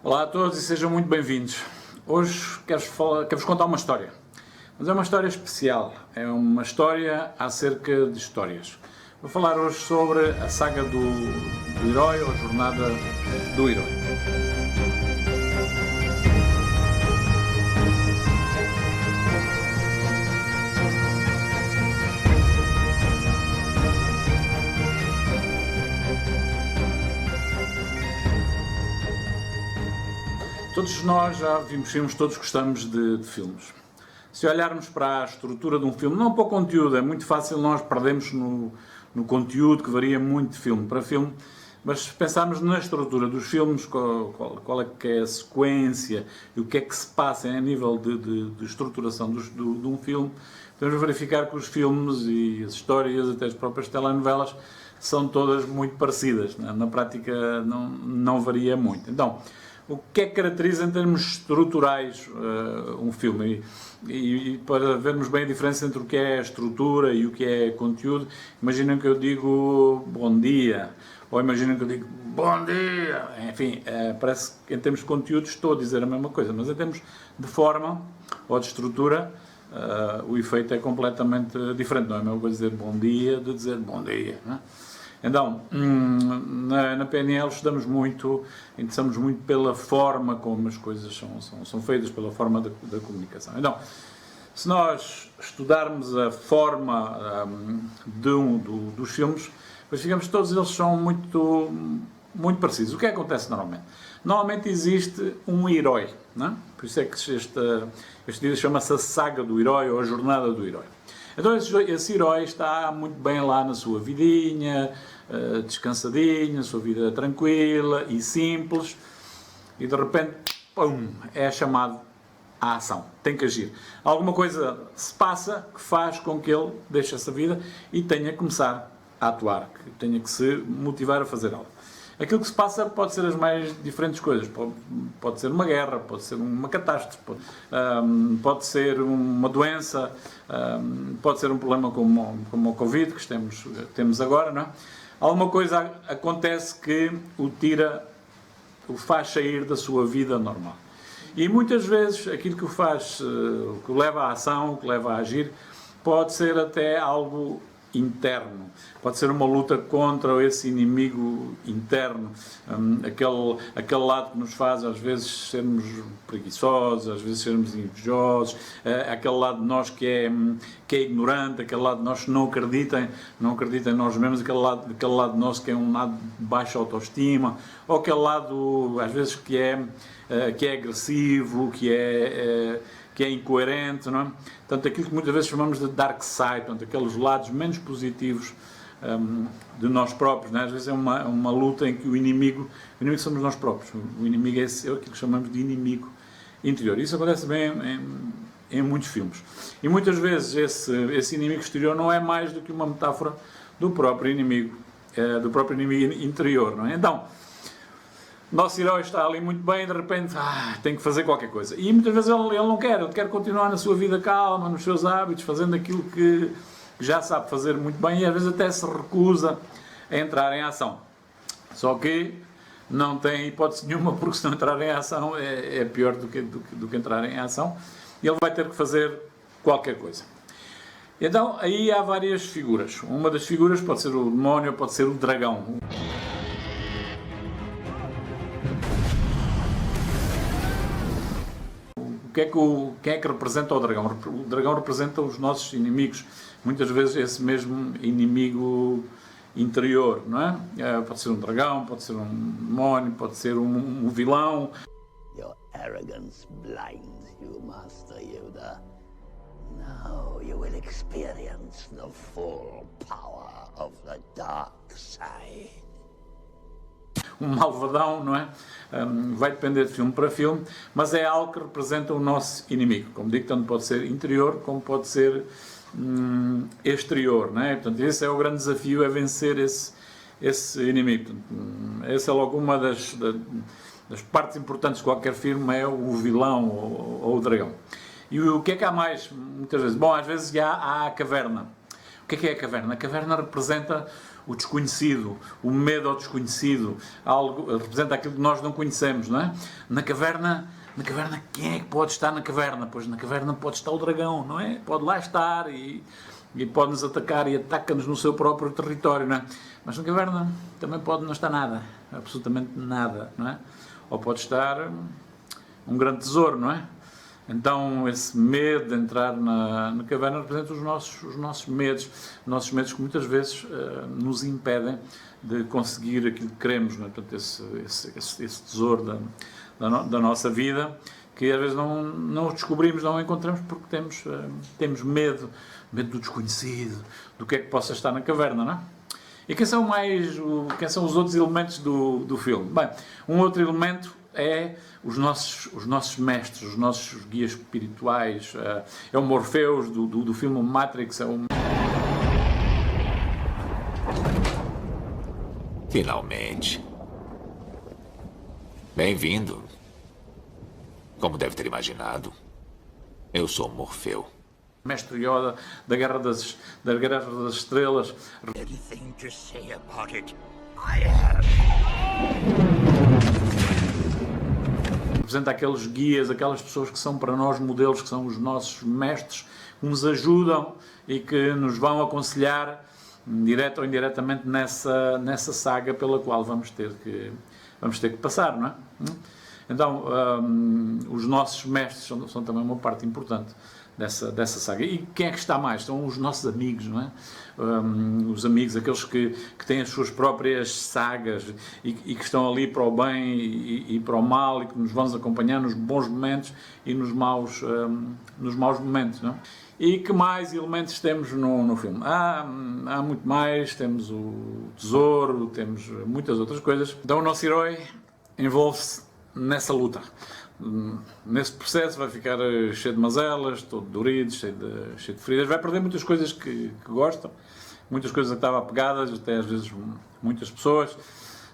Olá a todos e sejam muito bem-vindos. Hoje quero-vos contar uma história, mas é uma história especial, é uma história acerca de histórias. Vou falar hoje sobre a saga do herói ou a jornada do herói. Todos nós já vimos filmes, todos gostamos de filmes. Se olharmos para a estrutura de um filme, não para o conteúdo, é muito fácil nós perdermos no conteúdo, que varia muito de filme para filme, mas se pensarmos na estrutura dos filmes, qual é que é a sequência e o que é que se passa a nível de estruturação de um filme, podemos verificar que os filmes e as histórias, até as próprias telenovelas, são todas muito parecidas. Na prática não varia muito. Então, o que é que caracteriza em termos estruturais um filme? E para vermos bem a diferença entre o que é estrutura e o que é conteúdo, imaginem que eu digo bom dia, ou imaginem que eu digo bom dia, enfim, parece que em termos de conteúdo estou a dizer a mesma coisa, mas em termos de forma ou de estrutura, o efeito é completamente diferente. Não é a mesma coisa dizer bom dia de dizer bom dia, não é? Então, na PNL estudamos muito, interessamos muito pela forma como as coisas são feitas, pela forma da comunicação. Então, se nós estudarmos a forma dos filmes, verificamos que todos eles são muito parecidos. O que acontece normalmente? Normalmente existe um herói, não é? Por isso é que este dia chama-se a saga do herói ou a jornada do herói. Então esse herói está muito bem lá na sua vidinha, descansadinho, na sua vida tranquila e simples, e de repente, pum, é chamado à ação, tem que agir. Alguma coisa se passa que faz com que ele deixe essa vida e tenha que começar a atuar, que tenha que se motivar a fazer algo. Aquilo que se passa pode ser as mais diferentes coisas, pode ser uma guerra, pode ser uma catástrofe, pode ser uma doença, pode ser um problema como o Covid que temos agora, não é? Alguma coisa acontece que o faz sair da sua vida normal. E muitas vezes aquilo que o leva à ação, o que leva a agir, pode ser até algo interno, pode ser uma luta contra esse inimigo interno, aquele lado que nos faz às vezes sermos preguiçosos, às vezes sermos invejosos, aquele lado de nós que é ignorante, aquele lado de nós que não acredita em nós mesmos, aquele lado de nós que é um lado de baixa autoestima, ou aquele lado às vezes que é agressivo, que é incoerente, não é? Portanto, aquilo que muitas vezes chamamos de dark side, portanto, aqueles lados menos positivos de nós próprios, não é? Às vezes é uma luta em que o inimigo somos nós próprios, o inimigo é aquilo que chamamos de inimigo interior. Isso acontece bem em muitos filmes. E muitas vezes esse inimigo exterior não é mais do que uma metáfora do próprio inimigo interior, não é? Então, nosso herói está ali muito bem, de repente tem que fazer qualquer coisa. E muitas vezes ele não quer, ele quer continuar na sua vida calma, nos seus hábitos, fazendo aquilo que já sabe fazer muito bem e às vezes até se recusa a entrar em ação. Só que não tem hipótese nenhuma, porque se não entrar em ação é pior do que entrar em ação, e ele vai ter que fazer qualquer coisa. Então aí há várias figuras. Uma das figuras pode ser o demónio, pode ser o dragão. Quem é que representa o dragão? O dragão representa os nossos inimigos, muitas vezes esse mesmo inimigo interior, não é? Pode ser um dragão, pode ser um demónio, pode ser um vilão. Your arrogance blinds you, Master Yoda. Now you will experience the full power of the dark side. Um malvadão, não é? Vai depender de filme para filme, mas é algo que representa o nosso inimigo. Como digo, tanto pode ser interior como pode ser exterior, não é? Portanto, esse é o grande desafio, é vencer esse inimigo. Portanto, essa é logo uma das partes importantes de qualquer filme, é o vilão ou o dragão. E o que é que há mais, muitas vezes? Bom, às vezes há a caverna. O que é a caverna? A caverna representa o desconhecido, o medo ao desconhecido, algo, representa aquilo que nós não conhecemos, não é? Na caverna, quem é que pode estar na caverna? Pois na caverna pode estar o dragão, não é? Pode lá estar e pode-nos atacar e ataca-nos no seu próprio território, não é? Mas na caverna também pode não estar nada, absolutamente nada, não é? Ou pode estar um grande tesouro, não é? Então esse medo de entrar na caverna representa os nossos medos que muitas vezes nos impedem de conseguir aquilo que queremos, não é? Portanto, esse tesouro da nossa vida, que às vezes não o descobrimos, não o encontramos porque temos medo do desconhecido, do que é que possa estar na caverna, não é? E quem são os outros elementos do filme? Bem, um outro elemento é os nossos mestres, os nossos guias espirituais, é o Morpheus do filme Matrix, Finalmente. Bem-vindo. Como deve ter imaginado, eu sou Morfeu. Mestre Yoda da Guerra das Estrelas. Anything to say about it, I have. Representa aqueles guias, aquelas pessoas que são para nós modelos, que são os nossos mestres, que nos ajudam e que nos vão aconselhar, direto ou indiretamente, nessa saga pela qual vamos ter que passar, não é? Então, os nossos mestres são também uma parte importante dessa saga. E quem é que está mais? São os nossos amigos, não é? Os amigos, aqueles que têm as suas próprias sagas e que estão ali para o bem e para o mal e que nos vão acompanhar nos bons momentos e nos maus momentos, não é? E que mais elementos temos no filme? Há muito mais, temos o tesouro, temos muitas outras coisas. Então o nosso herói envolve-se nessa luta. Nesse processo vai ficar cheio de mazelas, todo dorido, cheio de feridas, vai perder muitas coisas que gosta, muitas coisas que estavam apegadas, até às vezes muitas pessoas,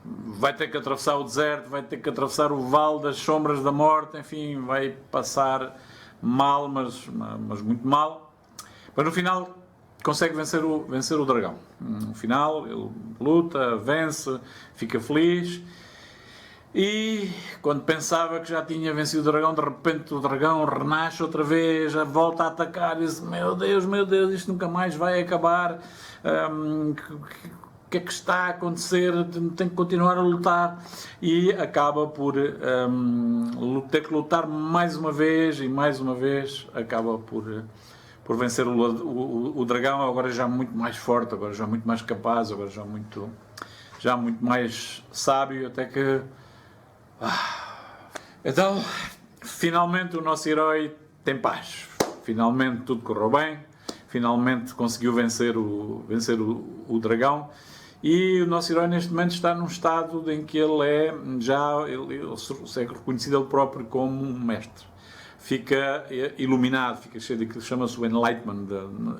vai ter que atravessar o deserto, vai ter que atravessar o vale das sombras da morte, enfim, vai passar mal, mas muito mal, mas no final consegue vencer o dragão. No final ele luta, vence, fica feliz. E quando pensava que já tinha vencido o dragão, de repente o dragão renasce outra vez, volta a atacar e diz: meu Deus, isto nunca mais vai acabar, o que é que está a acontecer, tenho que continuar a lutar, e acaba por ter que lutar mais uma vez, e mais uma vez acaba por vencer o dragão, agora já muito mais forte, agora já muito mais capaz, agora já muito mais sábio, até que... Então, finalmente o nosso herói tem paz. Finalmente tudo correu bem. Finalmente conseguiu vencer o dragão. E o nosso herói neste momento está num estado em que ele é reconhecido ele próprio como um mestre. Fica iluminado, fica cheio daquilo que chama-se o enlightenment,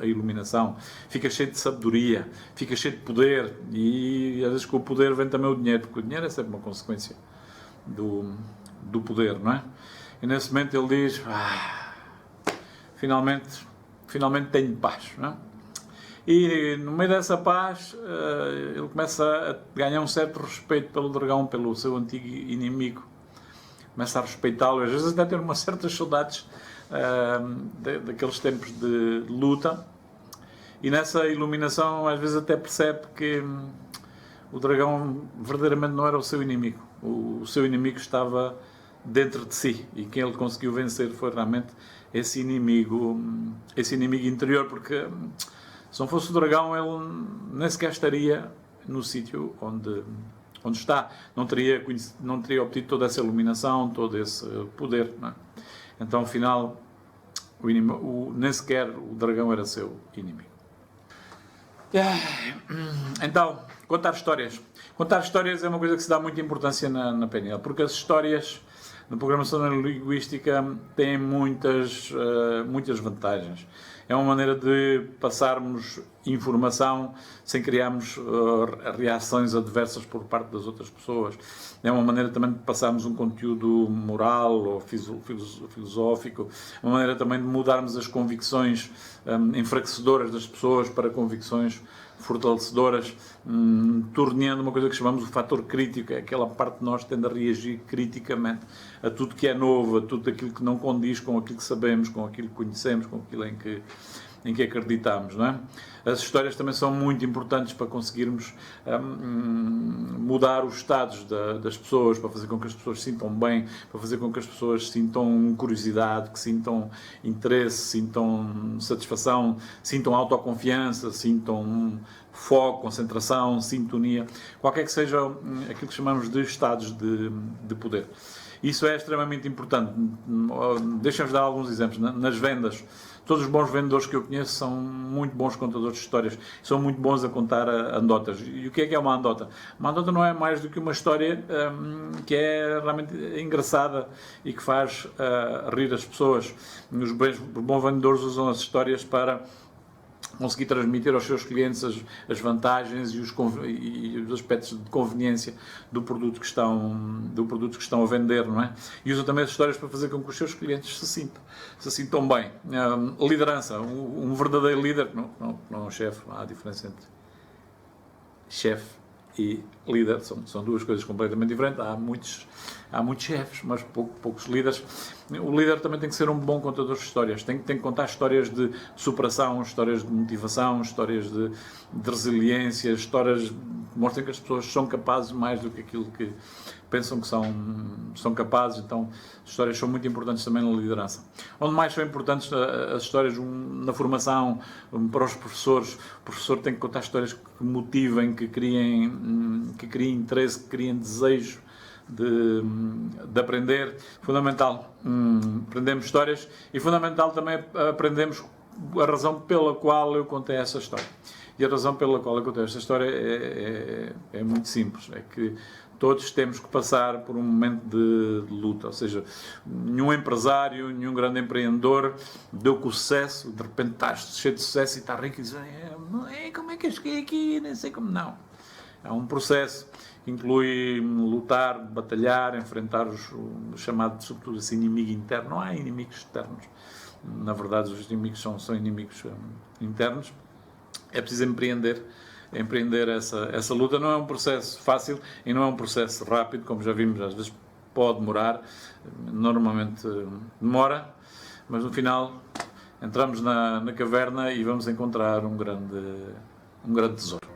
a iluminação, fica cheio de sabedoria, fica cheio de poder, e às vezes com o poder vem também o dinheiro, porque o dinheiro é sempre uma consequência do poder, não é? E nesse momento ele diz: finalmente tenho paz, não é? E no meio dessa paz ele começa a ganhar um certo respeito pelo dragão, pelo seu antigo inimigo, começa a respeitá-lo, às vezes até ter umas certas saudades daqueles tempos de luta, e nessa iluminação às vezes até percebe que o dragão verdadeiramente não era o seu inimigo. O seu inimigo estava dentro de si, e quem ele conseguiu vencer foi realmente esse inimigo interior, porque se não fosse o dragão ele nem sequer estaria no sítio onde está, não teria obtido toda essa iluminação, todo esse poder, não é? Então afinal nem sequer o dragão era seu inimigo. Então, contar histórias é uma coisa que se dá muita importância na PNL, porque as histórias na programação neurolinguística têm muitas vantagens. É uma maneira de passarmos informação sem criarmos reações adversas por parte das outras pessoas. É uma maneira também de passarmos um conteúdo moral ou filosófico. É uma maneira também de mudarmos as convicções enfraquecedoras das pessoas para convicções fortalecedoras, torneando uma coisa que chamamos o fator crítico, é aquela parte de nós que tende a reagir criticamente a tudo que é novo, a tudo aquilo que não condiz com aquilo que sabemos, com aquilo que conhecemos, com aquilo em que acreditamos, não é? As histórias também são muito importantes para conseguirmos mudar os estados das pessoas, para fazer com que as pessoas se sintam bem, para fazer com que as pessoas sintam curiosidade, que sintam interesse, sintam satisfação, sintam autoconfiança, sintam foco, concentração, sintonia, qualquer que seja aquilo que chamamos de estados de poder. Isso é extremamente importante. Deixa-nos dar alguns exemplos. Nas vendas, todos os bons vendedores que eu conheço são muito bons contadores de histórias, são muito bons a contar anedotas. E o que é uma anedota? Uma anedota não é mais do que uma história que é realmente engraçada e que faz rir as pessoas. Os bons vendedores usam as histórias para conseguir transmitir aos seus clientes as vantagens e os aspectos de conveniência do produto que estão a vender, não é? E usam também as histórias para fazer com que os seus clientes se sintam bem. Liderança. Um verdadeiro líder, não é um chefe, há a diferença entre chefe e líder, são duas coisas completamente diferentes. Há muitos chefes, mas poucos líderes. O líder também tem que ser um bom contador de histórias, tem que contar histórias de superação, histórias de motivação, histórias de resiliência, histórias que mostrem que as pessoas são capazes mais do que aquilo que pensam que são capazes. Então, as histórias são muito importantes também na liderança. Onde mais são importantes as histórias na formação, para os professores. O professor tem que contar histórias que motivem, que criem interesse, que criem desejo de aprender. Fundamental aprendemos histórias e fundamental também aprendemos a razão pela qual eu contei essa história. E a razão pela qual eu contei esta história é muito simples, é que todos temos que passar por um momento de luta, ou seja, nenhum empresário, nenhum grande empreendedor deu com o sucesso, de repente está cheio de sucesso e está rico e diz, como é que eu cheguei aqui, nem sei como. Não, é um processo que inclui lutar, batalhar, enfrentar o chamado, sobretudo, esse inimigo interno. Não há inimigos externos, na verdade os inimigos são inimigos internos. É preciso empreender essa luta. Não é um processo fácil e não é um processo rápido, como já vimos, às vezes pode demorar, normalmente demora, mas no final entramos na caverna e vamos encontrar um grande tesouro.